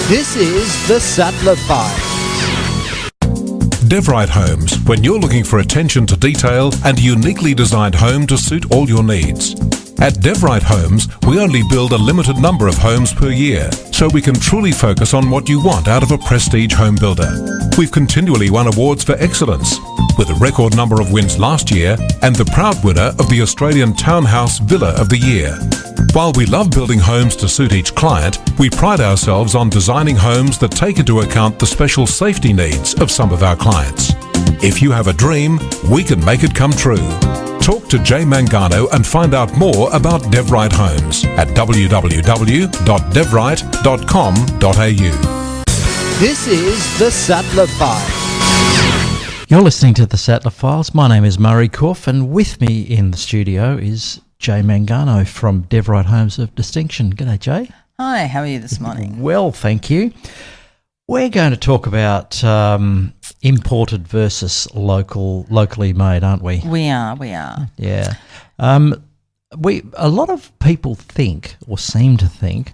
This is the Sattler Files. Devrite Homes, when you're looking for attention to detail and a uniquely designed home to suit all your needs. At Devrite Homes, we only build a limited number of homes per year, so we can truly focus on what you want out of a prestige home builder. We've continually won awards for excellence, with a record number of wins last year and the proud winner of the Australian Townhouse Villa of the Year. While we love building homes to suit each client, we pride ourselves on designing homes that take into account the special safety needs of some of our clients. If you have a dream, we can make it come true. Talk to Jay Mangano and find out more about Devrite Homes at www.devrite.com.au. This is the Sattler Files. You're listening to the Sattler Files. My name is Murray Corf, and with me in the studio is Jay Mangano from Devrite Homes of Distinction. G'day, Jay. Hi, how are you this morning? Well, thank you. We're going to talk about imported versus locally made, aren't we? We are. Yeah. A lot of people think, or seem to think,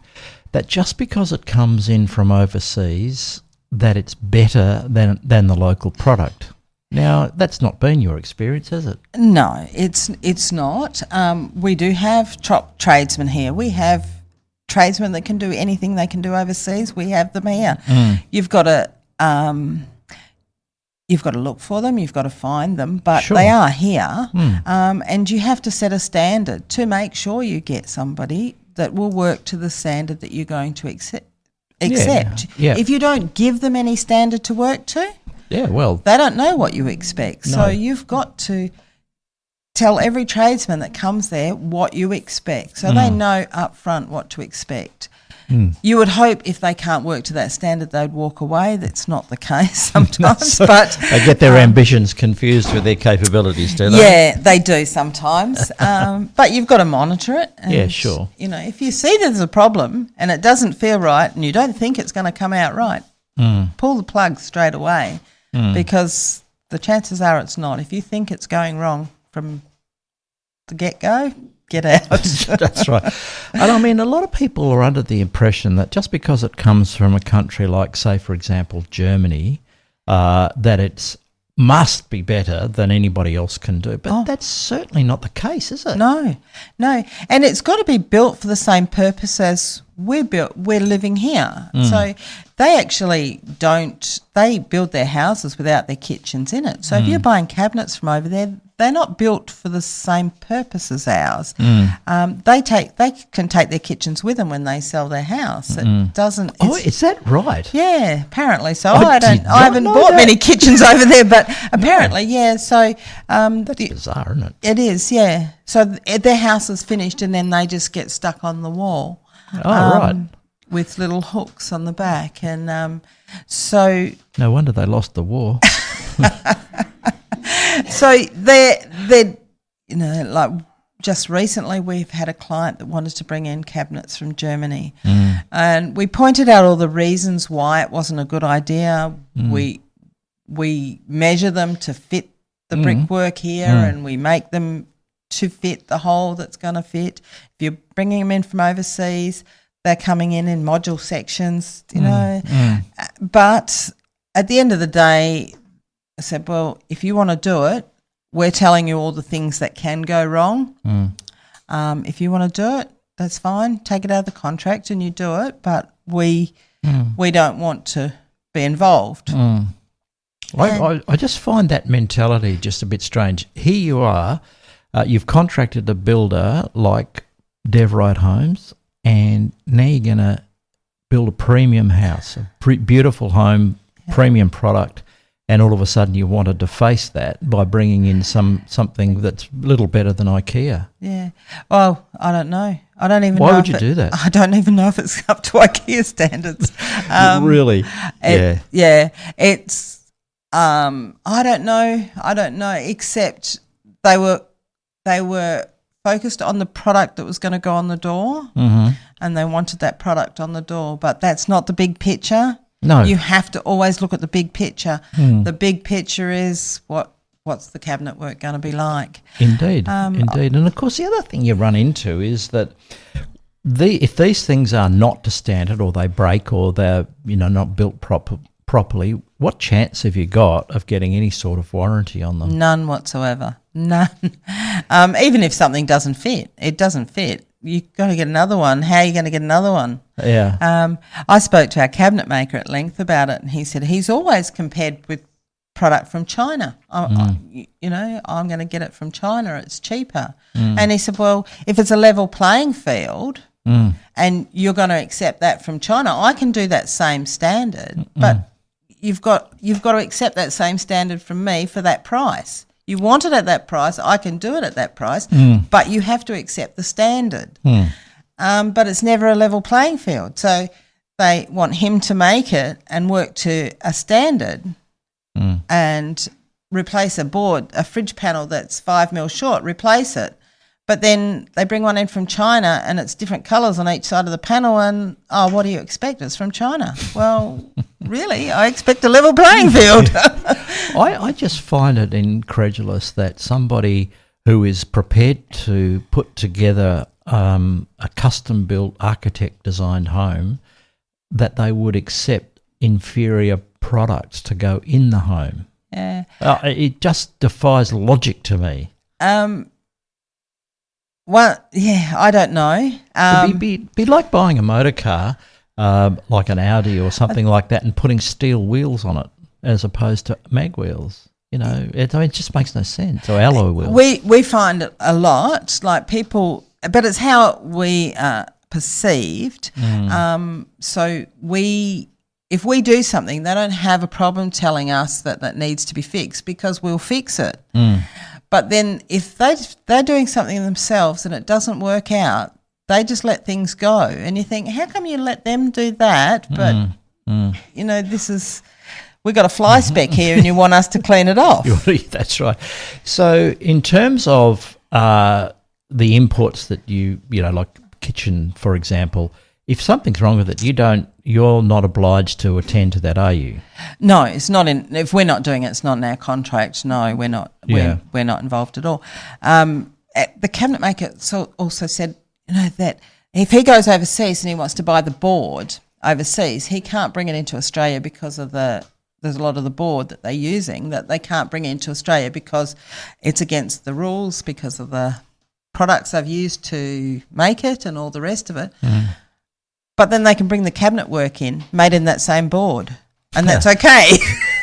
that just because it comes in from overseas, that it's better than the local product. Now, that's not been your experience, has it? No, it's not. We do have top tradesmen here. We have tradesmen that can do anything they can do overseas. We have them here. You've got to look for them. You've got to find them, but Sure. they are here. And you have to set a standard to make sure you get somebody that will work to the standard that you're going to accept. Yeah. If you don't give them any standard to work to, Yeah, well, they don't know what you expect. No. So you've got to tell every tradesman that comes there what you expect, so they know up front what to expect. You would hope if they can't work to that standard, they'd walk away. That's not the case sometimes. But they get their ambitions confused with their capabilities, do they? yeah, they do sometimes. But you've got to monitor it. And, Yeah, sure. You know, if you see there's a problem and it doesn't feel right and you don't think it's going to come out right, pull the plug straight away, because the chances are it's not. If you think it's going wrong from the get-go, get out. That's right. And I mean, a lot of people are under the impression that just because it comes from a country like, say, for example, Germany, that it must be better than anybody else can do. But that's certainly not the case, is it? No. And it's got to be built for the same purpose as we're living here. So they actually they build their houses without their kitchens in it. So if you're buying cabinets from over there, they're not built for the same purpose as ours. They can take their kitchens with them when they sell their house. It doesn't. Is that right? Yeah, apparently so. I I haven't know bought that. many kitchens over there, but apparently, yeah. So That's bizarre, isn't it? it is, yeah. So their house is finished, and then they just get stuck on the wall. Right. With little hooks on the back, and so No wonder they lost the war. they're like just recently we've had a client that wanted to bring in cabinets from Germany, and we pointed out all the reasons why it wasn't a good idea. We measure them to fit the brickwork here, and we make them to fit the hole that's going to fit. If you're bringing them in from overseas, they're coming in module sections, But at the end of the day, I said, well, if you want to do it, we're telling you all the things that can go wrong. If you want to do it, that's fine. Take it out of the contract and you do it, but we don't want to be involved. I just find that mentality just a bit strange. Here you are, you've contracted a builder like Devrite Homes, and now you're going to build a premium house, a beautiful home, premium product, and all of a sudden you want to deface that by bringing in something that's a little better than IKEA. Yeah. Well, I don't know. I don't even know. Why would you do that? I don't even know if it's up to IKEA standards. Really? Yeah. It's I don't know, except they were focused on the product that was going to go on the door, and they wanted that product on the door, but that's not the big picture. No. You have to always look at the big picture. The big picture is what's the cabinet work going to be like. Indeed. And of course the other thing you run into is that if these things are not to standard, or they break, or they're not built properly, what chance have you got of getting any sort of warranty on them? None whatsoever. None. Even if something doesn't fit, it doesn't fit. You've got to get another one. How are you going to get another one? Yeah. I spoke to our cabinet maker at length about it, and he said he's always compared with product from China. I'm going to get it from China. It's cheaper. And he said, well, if it's a level playing field and you're going to accept that from China, I can do that same standard, but you've got to accept that same standard from me for that price. You want it at that price, I can do it at that price, but you have to accept the standard. But it's never a level playing field. So they want him to make it and work to a standard and replace a fridge panel that's 5 mil short, replace it. But then they bring one in from China and it's different colours on each side of the panel, and, what do you expect? It's from China. Well, really, I expect a level playing field. I just find it incredulous that somebody who is prepared to put together a custom-built, architect-designed home, that they would accept inferior products to go in the home. Yeah. It just defies logic to me. Well, yeah, I don't know. It'd be like buying a motor car, like an Audi or something like that, and putting steel wheels on it as opposed to mag wheels. It just makes no sense. Or alloy wheels. We find it a lot, like people, but it's how we are perceived. So if we do something, they don't have a problem telling us that needs to be fixed, because we'll fix it. But then if they're doing something themselves and it doesn't work out, they just let things go. And you think, how come you let them do that? But, we've got a fly speck here and you want us to clean it off. That's right. So in terms of the inputs that like kitchen, for example, if something's wrong with it, you're not obliged to attend to that, are you? No, it's not if we're not doing it, it's not in our contract. No, we're not. Yeah. We're not involved at all. The cabinet maker also said, that if he goes overseas and he wants to buy the board overseas, he can't bring it into Australia because of there's a lot of the board that they're using that they can't bring into Australia because it's against the rules, because of the products they've used to make it and all the rest of it. But then they can bring the cabinet work in, made in that same board, and that's okay.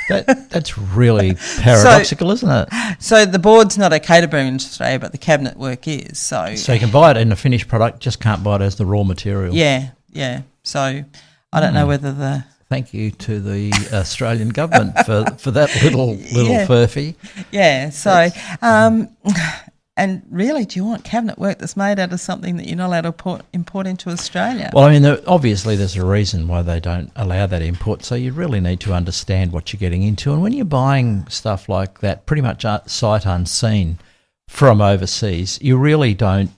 That's really paradoxical, isn't it? So the board's not okay to bring into Australia, but the cabinet work is. So you can buy it in a finished product, just can't buy it as the raw material. Yeah. So I don't know whether Thank you to the Australian government for that little furphy. Yeah. So and really, do you want cabinet work that's made out of something that you're not allowed to import into Australia? Well, I mean, obviously there's a reason why they don't allow that import, so you really need to understand what you're getting into. And when you're buying stuff like that, pretty much sight unseen from overseas, you don't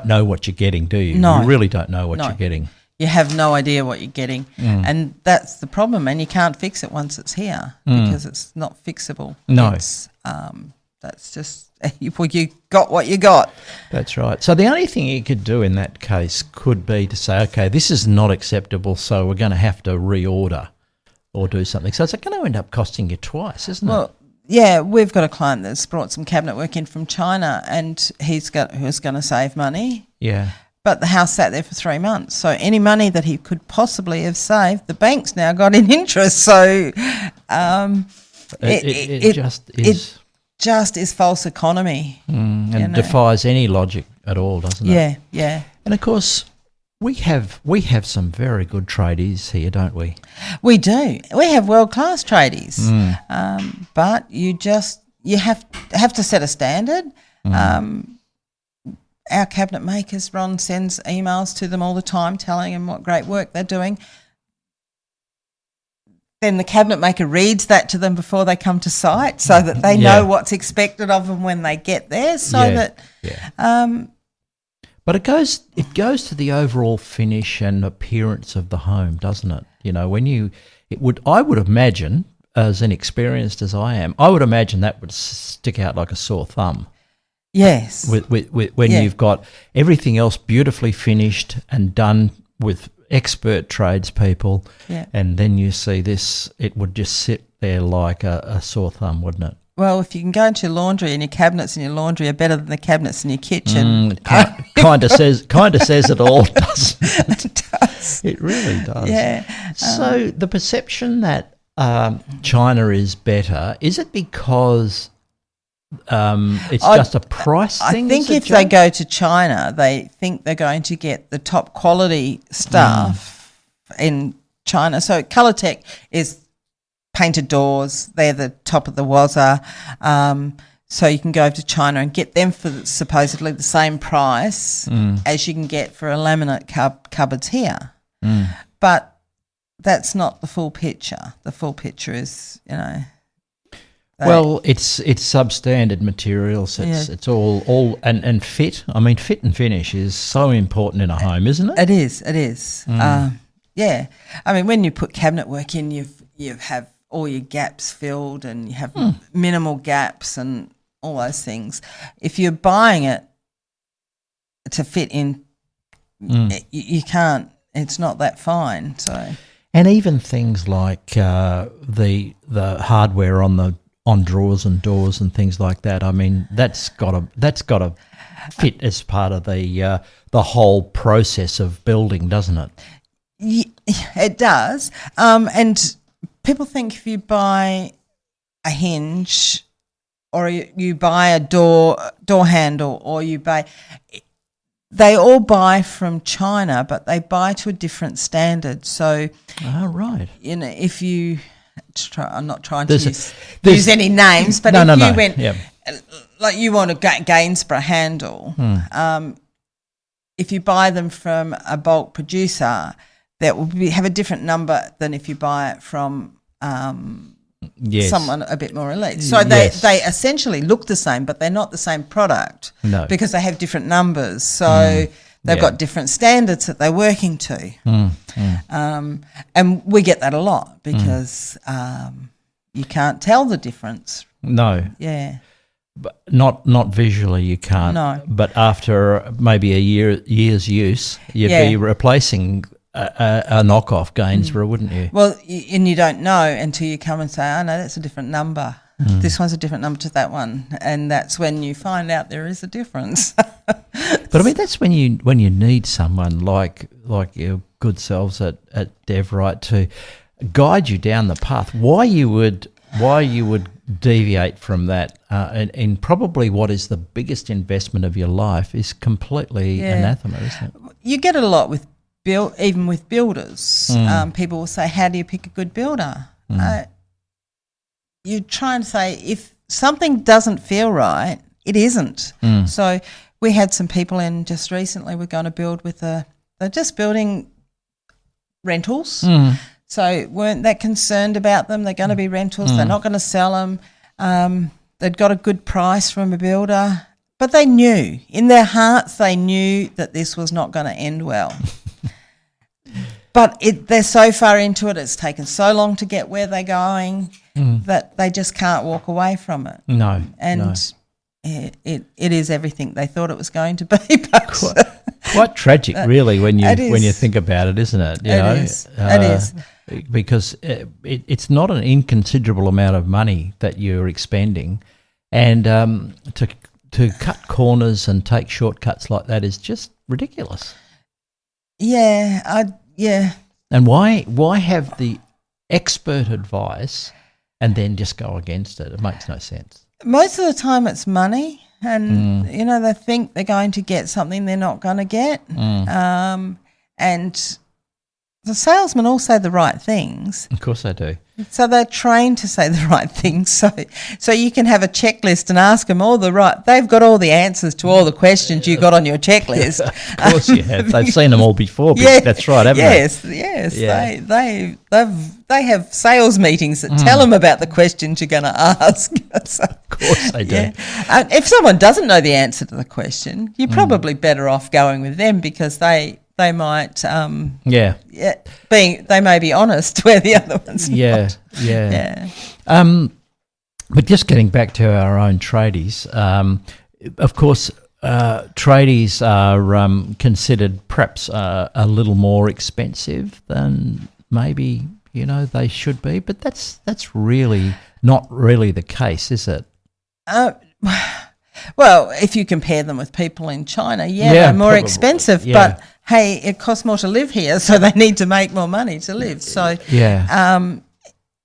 know what you're getting, do you? No. You really don't know what you're getting. You have no idea what you're getting. And that's the problem, and you can't fix it once it's here because it's not fixable. No. That's just... Well, you got what you got. That's right. So the only thing you could do in that case could be to say, okay, this is not acceptable, so we're going to have to reorder or do something. So it's going to end up costing you twice, isn't it? Well, yeah, we've got a client that's brought some cabinet work in from China, and who's going to save money. Yeah. But the house sat there for 3 months, so any money that he could possibly have saved, the bank's now got in interest. So it just is false economy. And defies any logic at all, doesn't it? Yeah. And of course, we have some very good tradies here, don't we? We do. We have world-class tradies. But you have to set a standard. Our cabinet makers, Ron sends emails to them all the time telling them what great work they're doing. Then the cabinet maker reads that to them before they come to site, so that they know what's expected of them when they get there. But it goes to the overall finish and appearance of the home, doesn't it? I would imagine, as inexperienced as I am, I would imagine that would stick out like a sore thumb. Yes. When you've got everything else beautifully finished and done with expert tradespeople, and then you see this, it would just sit there like a sore thumb, wouldn't it? Well, if you can go into your laundry and your cabinets in your laundry are better than the cabinets in your kitchen, kind of says it all, doesn't it? it does. It really does. Yeah. So the perception that China is better, is it because it's just a price thing? I think if they go to China, they think they're going to get the top quality stuff in China. So Colourtech is painted doors. They're the top of the wazza. So you can go over to China and get them for supposedly the same price as you can get for a laminate cupboards here. But that's not the full picture. The full picture is, well, it's substandard materials. It's all and fit. I mean, fit and finish is so important in a home, isn't it? It is. Yeah. I mean, when you put cabinet work in, you have all your gaps filled and you have minimal gaps and all those things. If you're buying it to fit in, you can't. It's not that fine. So, and even things like the hardware on drawers and doors and things like that. I mean, that's got to fit as part of the whole process of building, doesn't it? It does. And people think if you buy a hinge or you buy a door handle or they all buy from China, but they buy to a different standard. So, right. If you I'm not trying to use any names, but if you went like you want a Gainsborough handle, if you buy them from a bulk producer, that will have a different number than if you buy it from someone a bit more elite. So they essentially look the same, but they're not the same product because they have different numbers. So they've got different standards that they're working to. And we get that a lot because you can't tell the difference. No. Yeah. But not visually, you can't. No. But after maybe a year's use, you'd be replacing a knockoff Gainsborough, wouldn't you? Well, and you don't know until you come and say, oh, no, that's a different number. This one's a different number to that one. And that's when you find out there is a difference. But I mean, that's when you need someone like your good selves at Devrite to guide you down the path. Why you would deviate from that and probably what is the biggest investment of your life is completely anathema, isn't it? You get it a lot with even with builders. People will say, how do you pick a good builder? You try and say, if something doesn't feel right, it isn't. So we had some people in just recently, we're going to build with they're just building rentals. So weren't that concerned about them. They're going to be rentals. They're not going to sell them. They'd got a good price from a builder, but they knew, in their hearts, they knew that this was not going to end well. But they're so far into it, it's taken so long to get where they're going that they just can't walk away from it. No. And it is everything they thought it was going to be. But quite tragic, really, when you think about it, isn't it? It is. Because it's not an inconsiderable amount of money that you're expending, and to cut corners and take shortcuts like that is just ridiculous. Yeah. And why have the expert advice and then just go against it? It makes no sense. Most of the time it's money, and they think they're going to get something they're not going to get. And the salesmen all say the right things. Of course they do. So they're trained to say the right things. So you can have a checklist and ask them all the right. They've got all the answers to all the questions you got on your checklist. Of course you have. They've seen them all before. That's right, haven't they? Yes. Yeah. They have sales meetings that tell them about the questions you're going to ask. So, of course they do. Yeah. If someone doesn't know the answer to the question, you're probably better off going with them because they might they may be honest where the other ones not. But just getting back to our own tradies, of course, tradies are considered perhaps a little more expensive than maybe they should be, but that's really not really the case, is it? Well, if you compare them with people in China, they're more probably, expensive, but hey, it costs more to live here, so they need to make more money to live. So,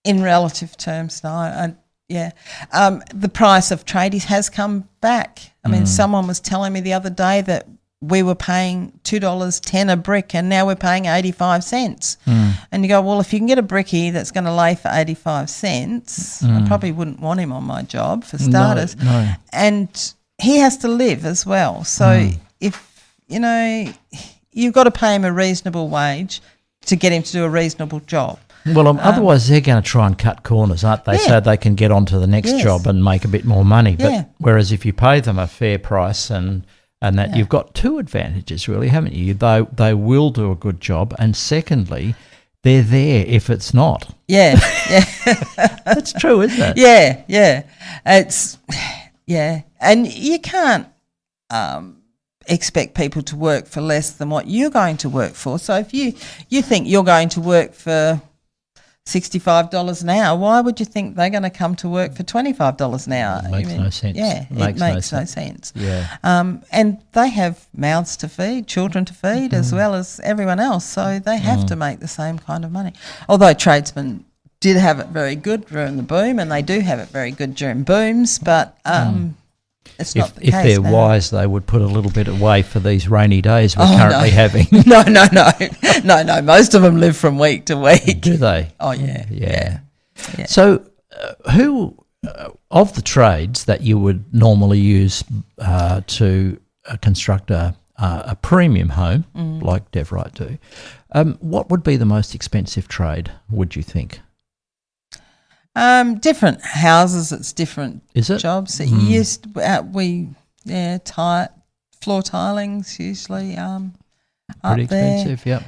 in relative terms, no, the price of tradies has come back. I mean, someone was telling me the other day that we were paying $2.10 a brick, and now we're paying 85 cents. And you go, well, if you can get a brickie that's going to lay for 85 cents, I probably wouldn't want him on my job for starters. No. And he has to live as well. So if, you've got to pay him a reasonable wage to get him to do a reasonable job. Well, otherwise they're going to try and cut corners, aren't they? So they can get on to the next job and make a bit more money. But whereas if you pay them a fair price and that you've got two advantages really, haven't you? They will do a good job, and secondly, they're there if it's not. Yeah. That's true, isn't it? Yeah. It's and you can't expect people to work for less than what you're going to work for. So if you think you're going to work for $65 an hour, why would you think they're going to come to work for $25 an hour? It makes no sense. Yeah, it makes no sense. Yeah. And they have mouths to feed, children to feed, as well as everyone else, so they have to make the same kind of money. Although tradesmen did have it very good during the boom, and they do have it very good during booms, but it's not the case. If they're wise, they would put a little bit away for these rainy days we're currently having. No. Most of them live from week to week. Do they? Oh, yeah. So who of the trades that you would normally use to construct a premium home, like Devrite do, what would be the most expensive trade, would you think? Different houses, it's different jobs. Floor tilings usually pretty up there. Expensive, yep.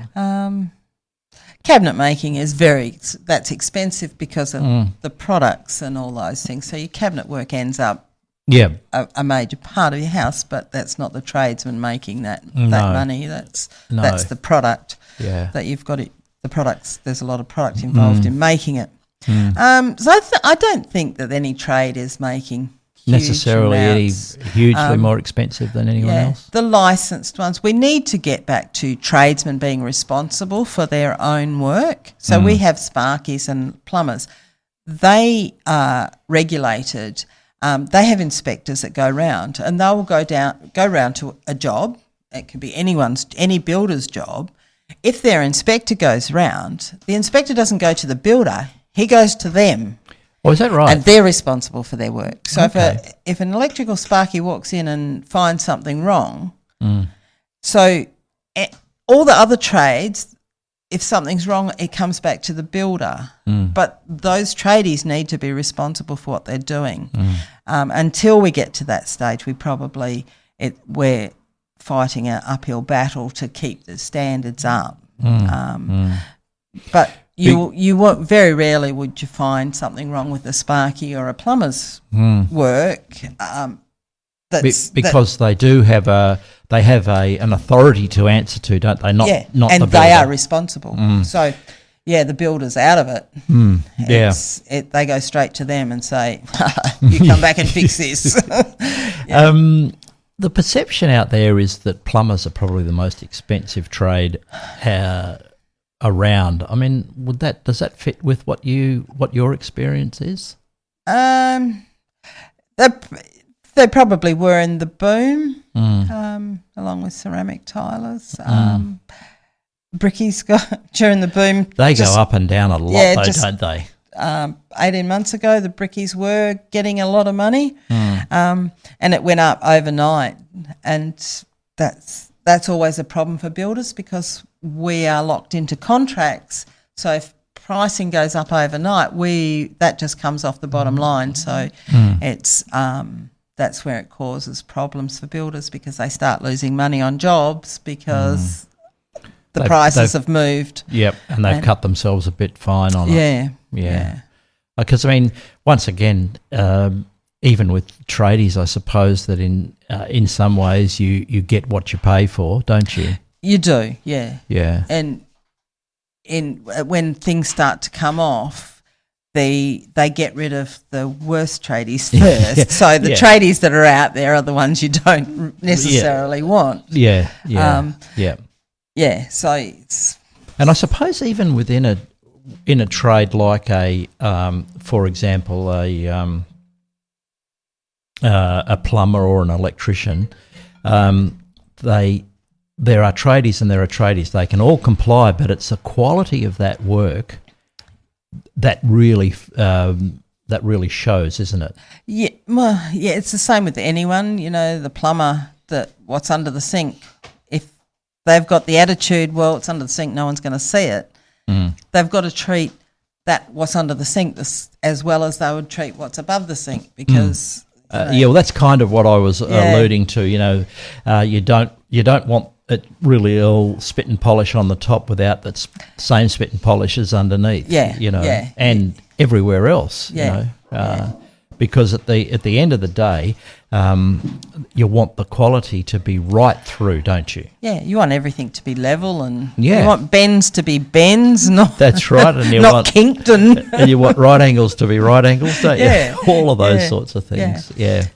Cabinet making is that's expensive because of the products and all those things. So your cabinet work ends up a major part of your house, but that's not the tradesman making that money. That's the product that you've got. The products, there's a lot of product involved in making it. So I don't think that any trade is making necessarily any amounts. Hugely more expensive than anyone else. The licensed ones, we need to get back to tradesmen being responsible for their own work. So we have sparkies and plumbers. They are regulated. They have inspectors that go round, and they will go round to a job. It could be any builder's job. If their inspector goes round, the inspector doesn't go to the builder. He goes to them. Oh, is that right? And they're responsible for their work. So if an electrical sparky walks in and finds something wrong, so all the other trades, if something's wrong, it comes back to the builder. But those tradies need to be responsible for what they're doing. Until we get to that stage, we're fighting an uphill battle to keep the standards up. But you won't, very rarely would you find something wrong with a sparky or a plumber's work. Because they do have an authority to answer to, don't they? Not and the builder. They are responsible. So the builder's out of it. They go straight to them and say, "You come back and fix this." The perception out there is that plumbers are probably the most expensive trade around. I mean, does that fit with what your experience is? They probably were in the boom, along with ceramic tilers. Brickies during the boom. They go up and down a lot, don't they? 18 months ago, the brickies were getting a lot of money, and it went up overnight. And that's always a problem for builders because we are locked into contracts. So if pricing goes up overnight, that just comes off the bottom line. So it's that's where it causes problems for builders because they start losing money on jobs because the prices have moved. Yep, and they've cut themselves a bit fine on it. Yeah. Because, I mean, once again, even with tradies, I suppose that in some ways you get what you pay for, don't you? You do, yeah. Yeah. And when things start to come off, they get rid of the worst tradies first. Yeah. So the Yeah. tradies that are out there are the ones you don't necessarily want. Yeah, yeah, Yeah, so it's... And I suppose even within a trade like for example, a plumber or an electrician, there are tradies and there are tradies. They can all comply, but it's the quality of that work that really shows, isn't it? Yeah, well, yeah, it's the same with anyone. You know, the plumber, what's under the sink. If they've got the attitude, well, it's under the sink, no one's going to see it. They've got to treat that what's under the sink as well as they would treat what's above the sink, because well, that's kind of what I was alluding to. You know, you don't want it really all spit and polish on the top without that same spit and polish as underneath. Yeah, you know, yeah. and everywhere else. Yeah, you know, because at the end of the day, you want the quality to be right through, don't you? Yeah, you want everything to be level, and Yeah. you want bends to be bends, not That's right, and you not want kinked and you want right angles to be right angles, don't you? Yeah. All of those Yeah. sorts of things. Yeah.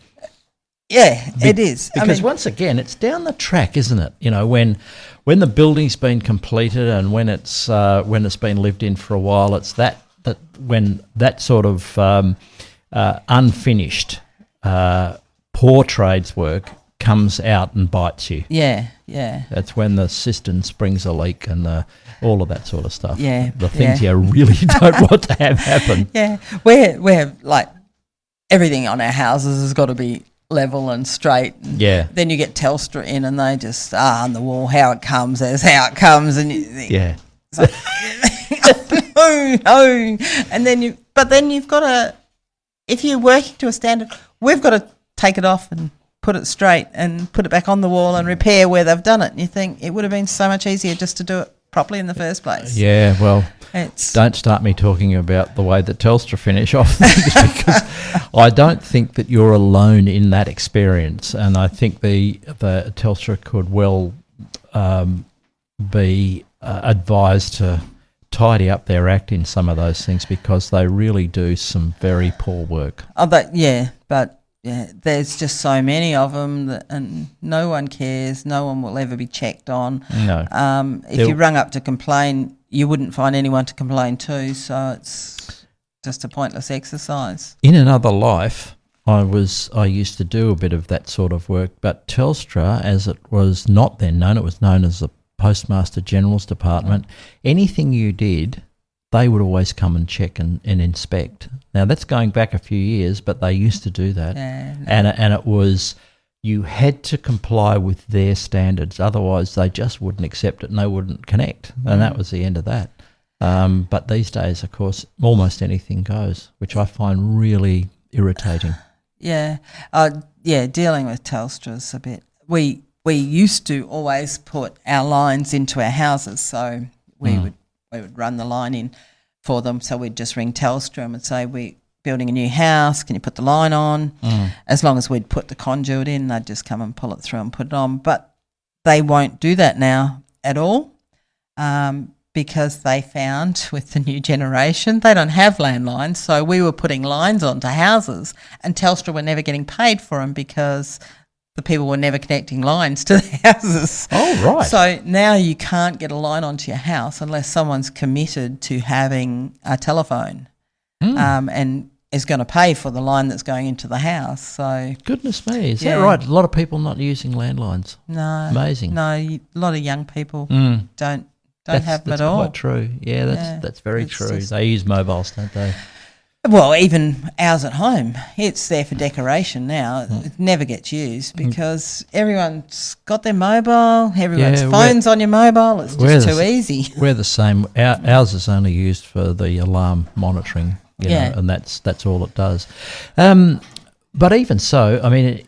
yeah, it is. Because once again, it's down the track, isn't it? You know, when the building's been completed and when it's been lived in for a while, it's that when that sort of unfinished poor trades work comes out and bites you. yeah. That's when the cistern springs a leak and all of that sort of stuff. Yeah, the things you really don't want to have happen. Yeah, we're like everything on our houses has got to be level and straight. And Yeah. then you get Telstra in and they just on the wall, how it comes, there's how it comes, and you think, Yeah. no. And then you've got to, if you're working to a standard, we've got to take it off and put it straight and put it back on the wall and repair where they've done it. And you think it would have been so much easier just to do it properly in the first place. Yeah, well, don't start me talking about the way that Telstra finish off things, because I don't think that you're alone in that experience, and I think the Telstra could well be advised to tidy up their act in some of those things, because they really do some very poor work. But there's just so many of them and no one cares. No one will ever be checked on. No. If you rung up to complain, you wouldn't find anyone to complain to, so it's just a pointless exercise. In another life, I used to do a bit of that sort of work, but Telstra, as it was not then known, it was known as the Postmaster General's Department. Anything you did, they would always come and check and inspect. Now, that's going back a few years, but they used to do that. Yeah. And it was, you had to comply with their standards, otherwise they just wouldn't accept it and they wouldn't connect. And that was the end of that. But these days, of course, almost anything goes, which I find really irritating. Yeah. Dealing with Telstra's a bit. We used to always put our lines into our houses, so we would run the line in for them. So we'd just ring Telstra and would say, we're building a new house, can you put the line on? As long as we'd put the conduit in, they'd just come and pull it through and put it on. But they won't do that now at all, because they found with the new generation, they don't have landlines. So we were putting lines onto houses and Telstra were never getting paid for them because the people were never connecting lines to the houses. Oh, right. So now you can't get a line onto your house unless someone's committed to having a telephone and is going to pay for the line that's going into the house. So Goodness me, is that right? A lot of people not using landlines. No. Amazing. No, a lot of young people don't have them at all. That's quite true. Yeah, that's very true. They use mobiles, don't they? Well, even ours at home, it's there for decoration now. It never gets used because everyone's got their mobile, everyone's phone's on your mobile. It's just too easy. We're the same. Ours is only used for the alarm monitoring, you know, and that's all it does. But even so, I mean,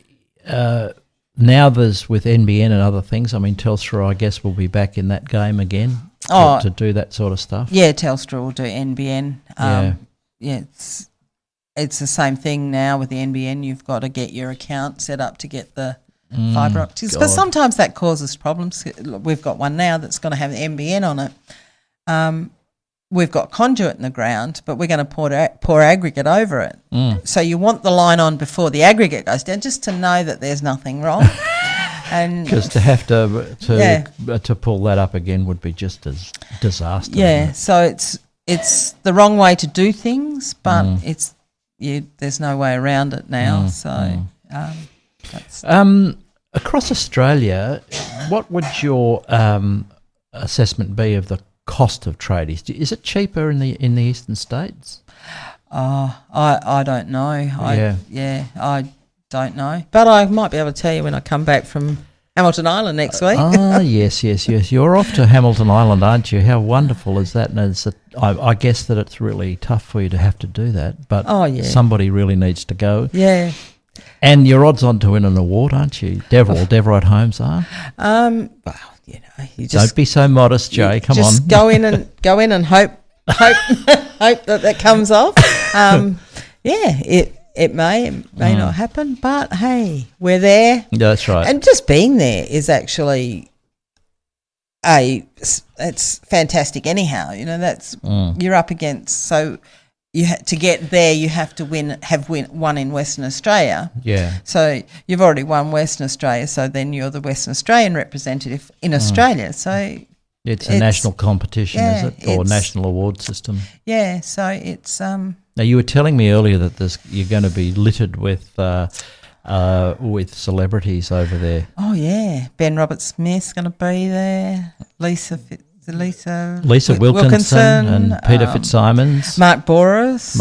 now there's with NBN and other things, I mean, Telstra, I guess, will be back in that game again to do that sort of stuff. Yeah, Telstra will do NBN. it's the same thing now with the NBN. You've got to get your account set up to get the fibre optics. But sometimes that causes problems. We've got one now that's going to have the NBN on it. We've got conduit in the ground, but we're going to pour aggregate over it. So you want the line on before the aggregate goes down, just to know that there's nothing wrong. And because to have to pull that up again would be just as disaster. Yeah, so it's the wrong way to do things, but there's no way around it now. That's across Australia, what would your assessment be of the cost of tradies? Is it cheaper in the eastern states? I don't know. I don't know, but I might be able to tell you when I come back from Hamilton Island next week. Yes. You're off to Hamilton Island, aren't you? How wonderful is that? And I guess that it's really tough for you to have to do that, but somebody really needs to go. Yeah. And you're odds on to win an award, aren't you? Devrite Homes are. Well, you just don't be so modest, Jay. Come on. Just go in and hope that comes off. It may not happen, but hey, we're there. That's right. And just being there is actually it's fantastic. Anyhow, that's you're up against. So to get there, you have to won in Western Australia. Yeah. So you've already won Western Australia. So then you're the Western Australian representative in Australia. So it's a national competition, is it, or national award system? Yeah. So it's Now, you were telling me earlier that you're going to be littered with celebrities over there. Oh yeah, Ben Roberts-Smith's going to be there. Lisa Wilkinson and Peter Fitzsimons. Mark Boris.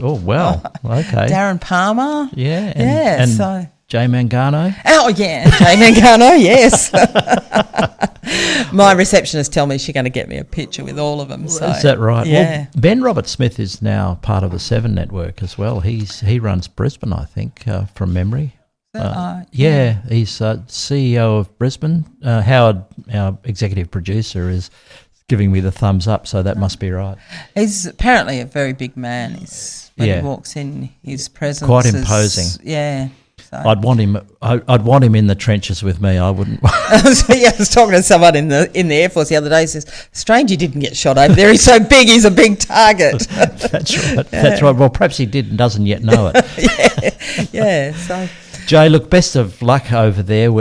Oh wow. Okay. Darren Palmer. Yeah. And so Jay Mangano. Oh yeah, Jay Mangano. Yes. My receptionist tell me she's going to get me a picture with all of them. So. Is that right? Yeah. Well, Ben Roberts-Smith is now part of the Seven Network as well. He runs Brisbane, I think, from memory. He's CEO of Brisbane. Howard, our executive producer, is giving me the thumbs up, so that must be right. He's apparently a very big man. When he walks in, his presence quite imposing. So. I'd want him in the trenches with me. I wouldn't. I was talking to someone in the Air Force the other day. He says, "Strange, he didn't get shot over there. He's so big. He's a big target." That's right. That's right. Well, perhaps he did and doesn't yet know it. So, Jay, look, best of luck over there.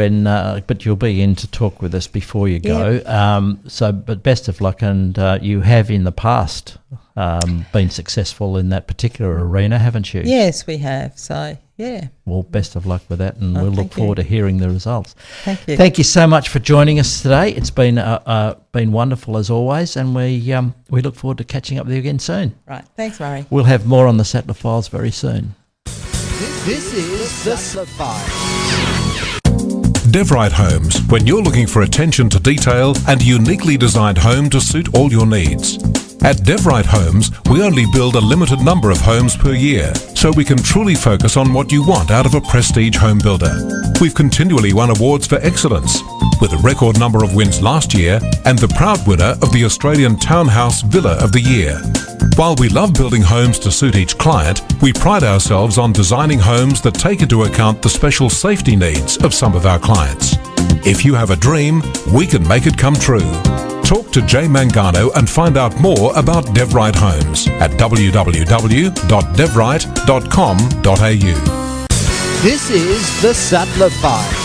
But you'll be in to talk with us before you go. But best of luck, and you have in the past been successful in that particular arena, haven't you? Yes, we have. So. Yeah. Well, best of luck with that, and we'll look forward to hearing the results. Thank you. Thank you so much for joining us today. It's been wonderful as always, and we look forward to catching up with you again soon. Right. Thanks, Murray. We'll have more on the Sattler Files very soon. This is the Sattler Files. Devrite Homes, when you're looking for attention to detail and a uniquely designed home to suit all your needs. At Devrite Homes, we only build a limited number of homes per year, so we can truly focus on what you want out of a prestige home builder. We've continually won awards for excellence, with a record number of wins last year and the proud winner of the Australian Townhouse Villa of the Year. While we love building homes to suit each client, we pride ourselves on designing homes that take into account the special safety needs of some of our clients. If you have a dream, we can make it come true. Talk to Jay Mangano and find out more about Devrite Homes at www.devrite.com.au. This is the Sattler Files.